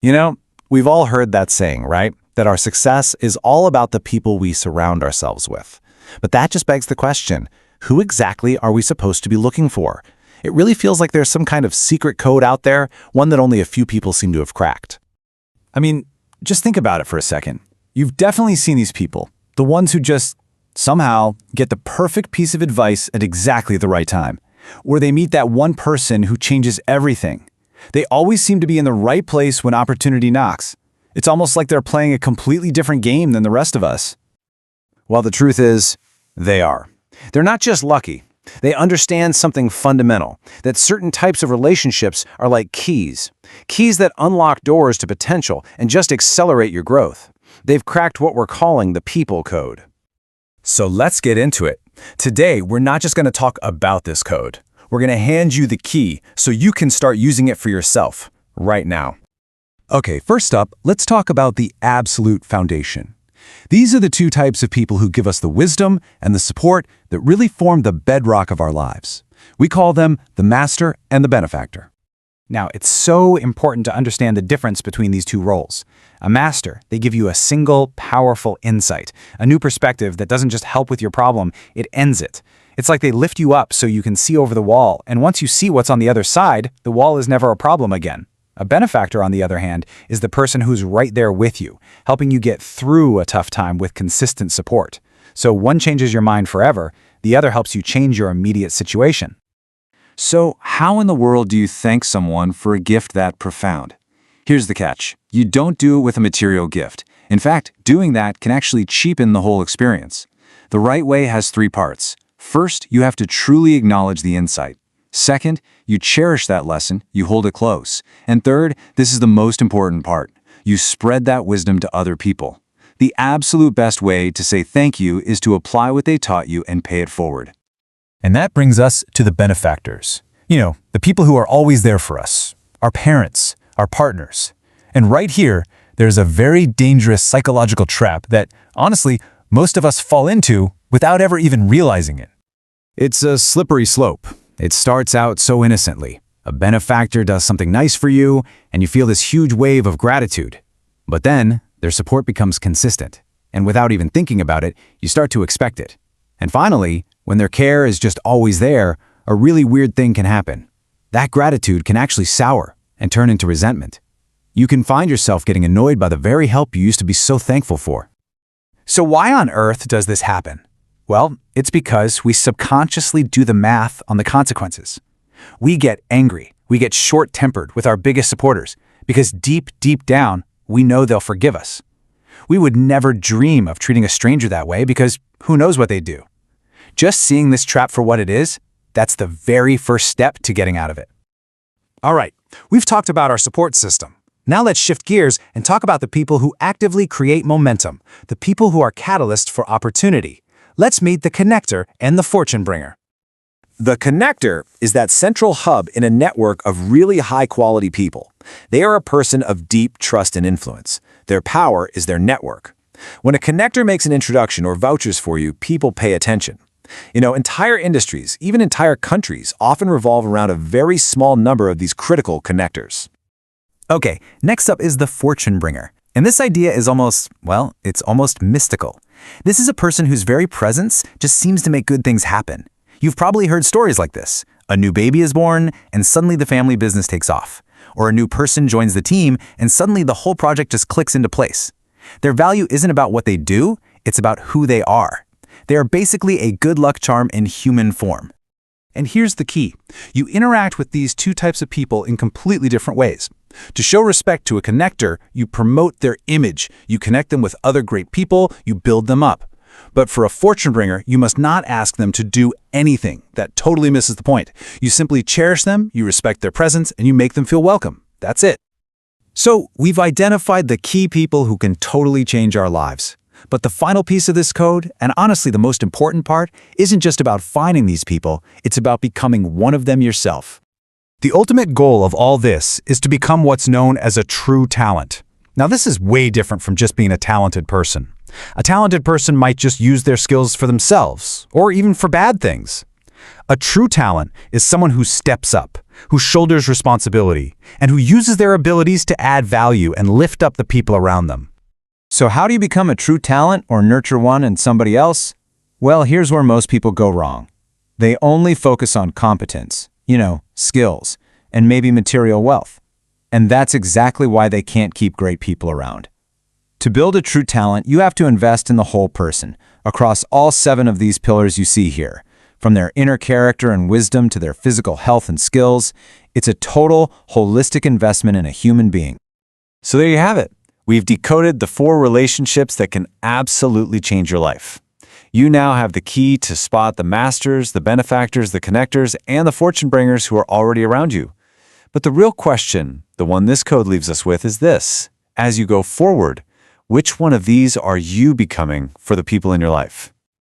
You know, we've all heard that saying, right? That our success is all about the people we surround ourselves with. But that just begs the question, who exactly are we supposed to be looking for? It really feels like there's some kind of secret code out there, one that only a few people seem to have cracked. I mean, just think about it for a second. You've definitely seen these people, the ones who just somehow get the perfect piece of advice at exactly the right time, or they meet that one person who changes everything. They always seem to be in the right place when opportunity knocks. It's almost like they're playing a completely different game than the rest of us. Well, the truth is, they are. They're not just lucky. They understand something fundamental, that certain types of relationships are like keys that unlock doors to potential and just accelerate your growth. They've cracked what we're calling the people code. So let's get into it. Today, we're not just going to talk about this code. We're going to hand you the key so you can start using it for yourself right now. Okay, first up, let's talk about the absolute foundation. These are the two types of people who give us the wisdom and the support that really form the bedrock of our lives. We call them the master and the benefactor. Now, it's so important to understand the difference between these two roles. A master, they give you a single, powerful insight, a new perspective that doesn't just help with your problem, it ends it. It's like they lift you up so you can see over the wall, and once you see what's on the other side, the wall is never a problem again. A benefactor, on the other hand, is the person who's right there with you, helping you get through a tough time with consistent support. So one changes your mind forever, the other helps you change your immediate situation. So how in the world do you thank someone for a gift that profound? Here's the catch. You don't do it with a material gift. In fact, doing that can actually cheapen the whole experience. The right way has three parts. First, you have to truly acknowledge the insight. Second, you cherish that lesson, you hold it close. And third, this is the most important part. You spread that wisdom to other people. The absolute best way to say thank you is to apply what they taught you and pay it forward. And that brings us to the benefactors. The people who are always there for us, our parents, our partners. And right here, there's a very dangerous psychological trap that, honestly, most of us fall into without ever even realizing it. It's a slippery slope. It starts out so innocently. A benefactor does something nice for you, and you feel this huge wave of gratitude. But then, their support becomes consistent, and without even thinking about it, you start to expect it. And finally, when their care is just always there, a really weird thing can happen. That gratitude can actually sour and turn into resentment. You can find yourself getting annoyed by the very help you used to be so thankful for. So why on earth does this happen? Well, it's because we subconsciously do the math on the consequences. We get angry, we get short-tempered with our biggest supporters, because deep down, we know they'll forgive us. We would never dream of treating a stranger that way because who knows what they'd do. Just seeing this trap for what it is, that's the very first step to getting out of it. All right, we've talked about our support system. Now let's shift gears and talk about the people who actively create momentum, the people who are catalysts for opportunity. Let's meet the connector and the fortune bringer. The connector is that central hub in a network of really high-quality people. They are a person of deep trust and influence. Their power is their network. When a connector makes an introduction or vouchers for you, people pay attention. Entire industries, even entire countries, often revolve around a very small number of these critical connectors. Okay, next up is the fortune bringer. And this idea is almost mystical. This is a person whose very presence just seems to make good things happen. You've probably heard stories like this. A new baby is born, and suddenly the family business takes off. Or a new person joins the team, and suddenly the whole project just clicks into place. Their value isn't about what they do, it's about who they are. They are basically a good luck charm in human form. And here's the key. You interact with these two types of people in completely different ways. To show respect to a connector, you promote their image. You connect them with other great people, you build them up. But for a fortune bringer, you must not ask them to do anything. That totally misses the point. You simply cherish them, you respect their presence, and you make them feel welcome. That's it. So we've identified the key people who can totally change our lives. But the final piece of this code, and honestly the most important part, isn't just about finding these people, it's about becoming one of them yourself. The ultimate goal of all this is to become what's known as a true talent. Now this is way different from just being a talented person. A talented person might just use their skills for themselves, or even for bad things. A true talent is someone who steps up, who shoulders responsibility, and who uses their abilities to add value and lift up the people around them. So how do you become a true talent or nurture one in somebody else? Well, here's where most people go wrong. They only focus on competence, skills, and maybe material wealth. And that's exactly why they can't keep great people around. To build a true talent, you have to invest in the whole person, across all 7 of these pillars you see here. From their inner character and wisdom to their physical health and skills, it's a total, holistic investment in a human being. So there you have it. We've decoded the 4 relationships that can absolutely change your life. You now have the key to spot the masters, the benefactors, the connectors, and the fortune bringers who are already around you. But the real question, the one this code leaves us with, is this. As you go forward, which one of these are you becoming for the people in your life?